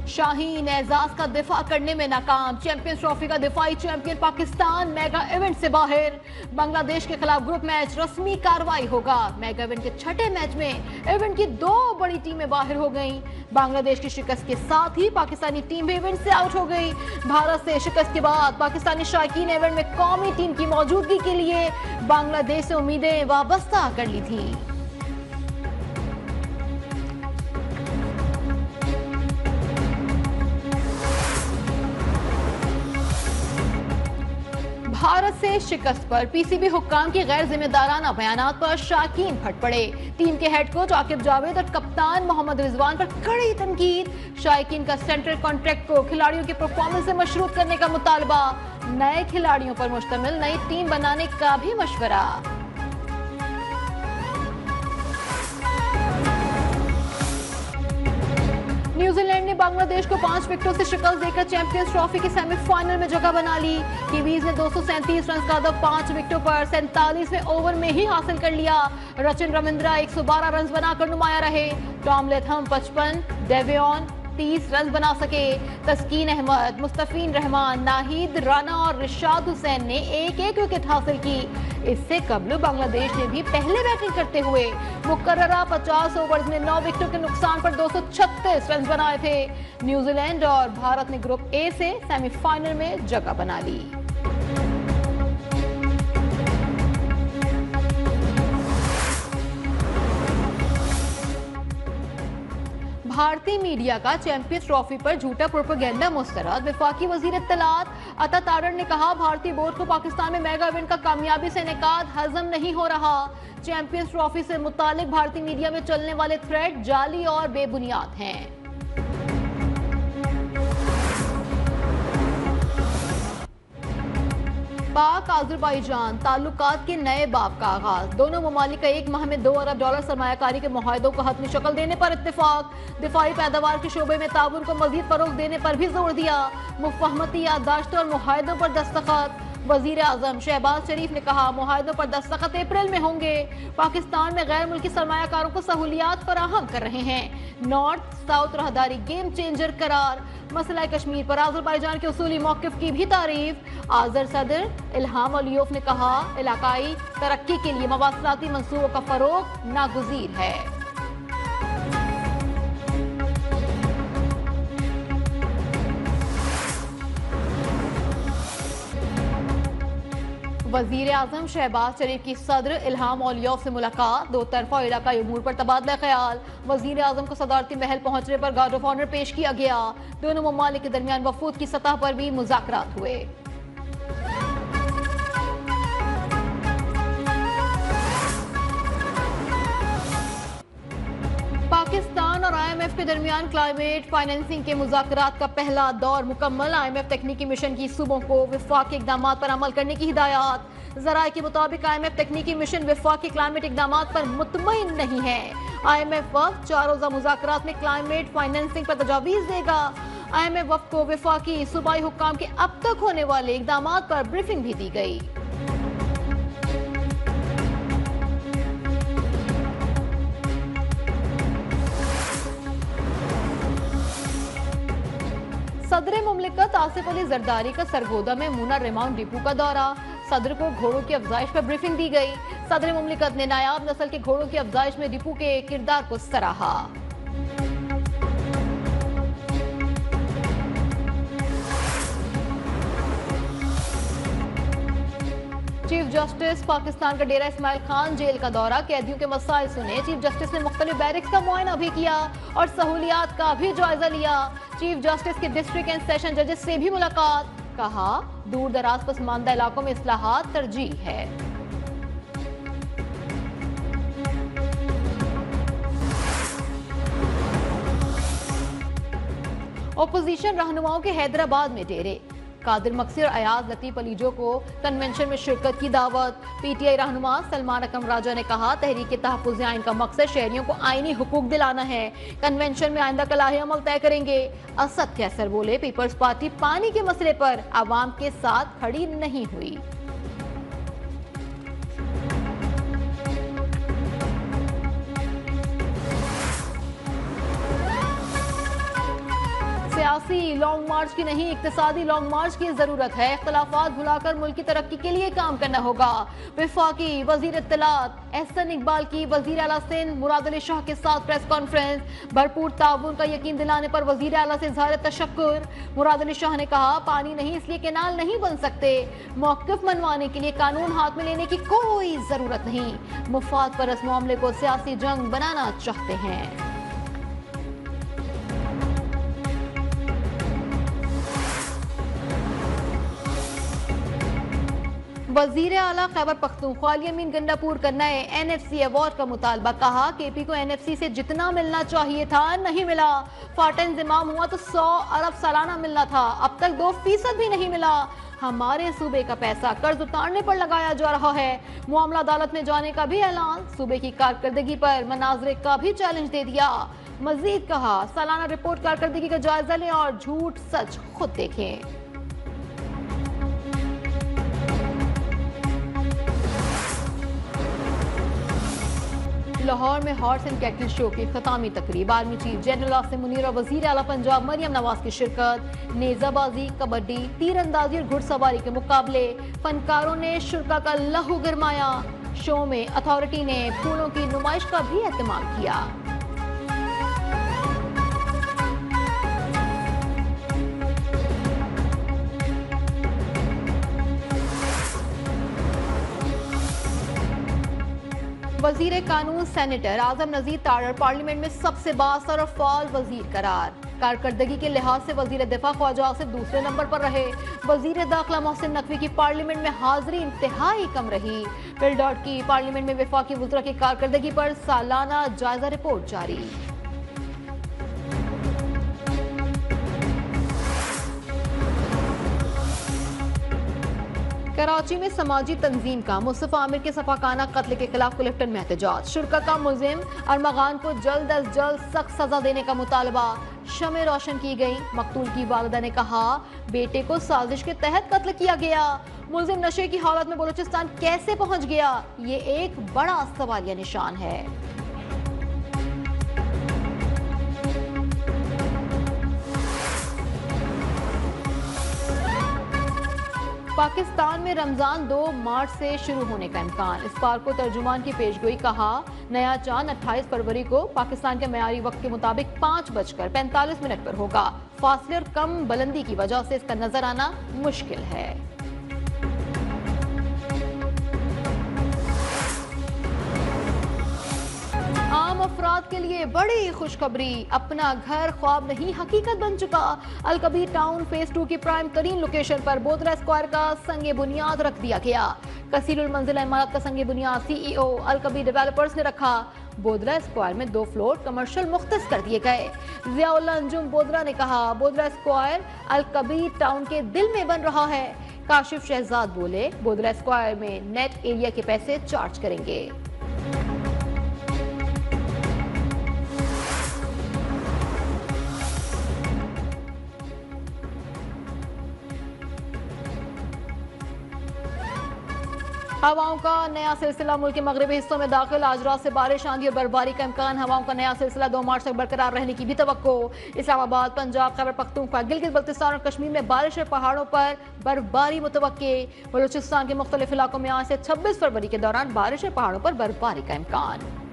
शाहीन एजाज का दिफा करने में नाकाम, चैंपियंस ट्रॉफी का दिफाई चैंपियन पाकिस्तान मेगा इवेंट से बाहर। बांग्लादेश के खिलाफ ग्रुप मैच रस्मी कार्रवाई होगा। मेगा इवेंट के छठे मैच में इवेंट की 2 बड़ी टीमें बाहर हो गईं। बांग्लादेश की शिकस्त के साथ ही पाकिस्तानी टीम भी इवेंट से आउट हो गई। भारत से शिकस्त के बाद पाकिस्तानी शायकीन इवेंट में कौमी टीम की मौजूदगी के लिए बांग्लादेश से उम्मीदें वाबस्ता कर ली थी। भारत से शिकस्त पर पीसीबी हुक्काम की गैर जिम्मेदाराना बयानात पर शायकीन फट पड़े। टीम के हेड कोच आकिब जावेद और कप्तान मोहम्मद रिजवान पर कड़ी तनकीद। शायकीन का सेंट्रल कॉन्ट्रैक्ट को खिलाड़ियों की परफॉर्मेंस से मशरूत करने का मुतालबा। नए खिलाड़ियों पर मुश्तमिल नई टीम बनाने का भी मशवरा। न्यूजीलैंड ने बांग्लादेश को 5 विकेटों से शिकस्त देकर चैंपियंस ट्रॉफी के सेमीफाइनल में जगह बना ली। कीवीज ने 237 रन का हदफ 5 विकेटों पर 47वें ओवर में ही हासिल कर लिया। रचिन रविंद्रा 112 रन बनाकर नुमाया रहे। टॉम लेथम 55, डेवियन 30 रन बना सके। तस्कीन अहमद, मुस्तफीन रहमान, नाहिद राना और रिशाद हुसैन ने एक विकेट हासिल की। इससे कबल बांग्लादेश ने भी पहले बैटिंग करते हुए मुकर्ररा 50 ओवर्स में 9 विकेटों के नुकसान पर 236 रन बनाए थे। न्यूजीलैंड और भारत ने ग्रुप ए से सेमीफाइनल में जगह बना ली। भारतीय मीडिया का चैंपियंस ट्रॉफी पर झूठा प्रोपेगेंडा मुस्तरद। वफाकी वजीर इत्तलात अता तारड़ ने कहा, भारतीय बोर्ड को पाकिस्तान में मेगा इवेंट का कामयाबी से इनेकाद हजम नहीं हो रहा। चैंपियंस ट्रॉफी से मुतालिक भारतीय मीडिया में चलने वाले थ्रेड जाली और बेबुनियाद हैं। पाक आज़रबाईजान ताल्लुकात के नए बाब का आगाज। दोनों ममालिक का 1 माह में $2 अरब सरमायाकारी के मुआहदों को हतमी शक्ल देने पर इत्तेफाक। दिफाई पैदावार के शोबे में ताउन को मजीद फरोग देने पर भी जोर दिया। मुफाहमती याददाश्त और मुआहदों पर दस्तखत। वजीर आजम शहबाज शरीफ ने कहा, मुआहदों पर दस्तखत अप्रैल में होंगे। पाकिस्तान में गैर मुल्की सरमायाकारों को सहूलियात फराहम कर रहे हैं। नॉर्थ साउथ राहदारी गेम चेंजर करार। मसला कश्मीर पर आज़रबाईजान के उसूली मौक़िफ़ की भी तारीफ। आज़र सदर इल्हाम अलियोफ ने कहा, इलाकाई तरक्की के लिए मवासलाती मंसूबों का फरोग नागुज़ीर है। वजीर आजम शहबाज शरीफ की सदर इल्हाम अलियोफ से मुलाकात। 2 तरफा इलाकाई उमूर पर तबादला ख्याल। वजीर आजम को सदारती महल पहुंचने पर गार्ड ऑफ ऑनर पेश किया गया। दोनों ममालिक के दरमियान वफूद की सतह पर भी मुज़ाकरात हुए। पाकिस्तान और IMF के दरमियान क्लाइमेट फाइनेंसिंग के मुज़ाकरात का पहला दौर मुकम्मल। IMF तकनीकी मिशन की सूबों को वफाकी इक़दाम पर अमल करने की हिदायत। ज़राए के मुताबिक IMF तकनीकी मिशन वफाकी क्लाइमेट इक़दाम पर मुतमईन नहीं है। IMF वफ़द 4 रोज़ा मुज़ाकरात में क्लाइमेट फाइनेंसिंग पर तजावीज़ देगा। IMF वफ़द को वफाकी सूबाई हुक्काम के अब तक होने वाले इक़दाम पर ब्रीफिंग भी दी गई। सदर मुमलिकत आसिफ अली जरदारी का सरगोदा में मूना रेमाउंट डिपो का दौरा। सदर को घोड़ों की अफजाइश पर ब्रीफिंग दी गई। सदर मुमलिकत ने नायाब नस्ल के घोड़ों की अफजाइश में डिपो के किरदार को सराहा। चीफ जस्टिस पाकिस्तान का डेरा इस्माइल खान जेल का दौरा। कैदियों के मसाइल सुने। चीफ जस्टिस ने मुख्तलिफ बैरिक्स का मुआयना भी किया और सहूलियात का भी जायजा लिया। चीफ जस्टिस के डिस्ट्रिक्ट एंड सेशन जजेस से भी मुलाकात। कहा, दूर दराज पसमानदा इलाकों में इस्लाहात तरजीह है। ओपोजिशन रहनुमाओं के हैदराबाद में डेरे। कादिर मकसी और अयाज लतीफ अलीजो को कन्वेंशन में शिरकत की दावत। PTI रहनुमा सलमान अकरम राजा ने कहा, तहरीक तहफ़्फ़ुज़ आइन का मकसद शहरियों को आइनी हुकूक दिलाना है। कन्वेंशन में आइंदा का लाहे अमल तय करेंगे। असद कैसर बोले, पीपल्स पार्टी पानी के मसले पर आवाम के साथ खड़ी नहीं हुई। सियासी लॉन्ग मार्च की नहीं, इक्तिसादी लॉन्ग मार्च की जरूरत है। इख्तलाफात भुलाकर मुल्क की तरक्की के लिए काम करना होगा। वफाकी वजीर इत्तलात एहसन इकबाल की वजीर आला सिंध मुराद अली शाह के साथ प्रेस कॉन्फ्रेंस। भरपूर ताउन का यकीन दिलाने पर वजीर आला से इज़हार तशक्कुर। मुराद अली शाह ने कहा, पानी नहीं इसलिए कैनाल नहीं बन सकते। मौक़िफ़ मनवाने के लिए कानून हाथ में लेने की कोई जरूरत नहीं। मुफाद पर इस मामले को सियासी जंग बनाना चाहते हैं। वजीर आला खैबर पख्तूनख्वा अली अमीन गंडापुर का नए NFC अवार्ड का मुतालबा। कहा, KP को NFC से जितना मिलना चाहिए था नहीं मिला। फाटा इंजमाम हुआ तो 100 अरब सालाना मिलना था, अब तक 2% भी नहीं मिला। हमारे सूबे का पैसा कर्ज उतारने पर लगाया जा रहा है। मामला अदालत में जाने का भी ऐलान। सूबे की कारकर्दगी पर मनाजरे का भी चैलेंज दे दिया। मजीद कहा, सालाना रिपोर्ट कारकर्दगी का जायजा लें और झूठ सच खुद देखें। लाहौर में हॉर्स एंड कैटल शो की खतामी तकरीब। Army chief general Asim Munir और वजीर आला पंजाब मरियम नवाज की शिरकत। नेजाबाजी, कबड्डी, तीरंदाजी और घुड़सवारी के मुकाबले। फनकारों ने शुरा का लहू गरमाया। शो में अथॉरिटी ने फूलों की नुमाइश का भी एहतमाम किया। वजीर कानून सेनेटर आजम नजीर तारड़ पार्लियामेंट में सबसे बाअसर और फाल वजीर करार। कारकर्दगी के लिहाज से वजीर दिफा ख्वाजा आसिफ दूसरे नंबर पर रहे। वजीर दाखिला मोहसिन नकवी की पार्लियामेंट में हाजिरी इंतहाई कम रही। बिल डॉट की पार्लियामेंट में वफाकी वज़रा की कारकर्दगी पर सालाना जायजा रिपोर्ट जारी। कराची में समाजी तंजीम का मुस्तफा आमिर के सफाकाना कत्ल के खिलाफ क्लिफ्टन में एहतजाज। शुरा का मुलजिम अरमगान को जल्द अज जल्द सख्त सजा देने का मुतालबा। शमें रोशन की गई। मकतूल की वालिदा ने कहा, बेटे को साजिश के तहत कत्ल किया गया। मुलजिम नशे की हालत में बलूचिस्तान कैसे पहुंच गया, ये एक बड़ा सवालिया निशान है। पाकिस्तान में रमजान 2 मार्च से शुरू होने का इम्कान। इस बार को तर्जुमान की पेशगोई। कहा, नया चांद 28 फरवरी को पाकिस्तान के मयारी वक्त के मुताबिक 5:45 पर होगा। फासले और कम बुलंदी की वजह से इसका नजर आना मुश्किल है। आम अफराद के लिए बड़ी खुशखबरी। अपना घर ख्वाब नहीं हकीकत बन चुका। अलकबीर टाउन फेज 2 की प्राइम तरीन लोकेशन पर बोदरा स्क्वायर का संगे बुनियाद रख दिया गया। कसीरुल मंजिला इमारत का संगे बुनियाद CEO अलकबीर डेवलपर्स ने रखा। बोदरा स्क्वायर में 2 फ्लोर कमर्शियल मुख्तस कर दिए गए। जियाउल्लाह अंजुम बोदरा ने कहा, बोदरा स्क्वायर अलकबीर टाउन के दिल में बन रहा है। काशिफ शहजाद बोले, बोदरा स्क्वायर में नेट एरिया के पैसे चार्ज करेंगे। हवाओं का नया सिलसिला मुल्क के मगरबी हिस्सों में दाखिल। आज रात से बारिश, आंधी और बर्फबारी का इम्कान। हवाओं का नया सिलसिला 2 मार्च तक बरकरार रहने की भी तवक्को। इस्लामाबाद, पंजाब, खैबर पख्तूनख्वा, गिलगित बल्तिस्तान और कश्मीर में बारिश और पहाड़ों पर बर्फबारी मुतवक्के। बलूचिस्तान के मुख्तलिफ इलाकों में आज से 26 फरवरी के दौरान बारिश और पहाड़ों पर बर्फबारी का इम्कान।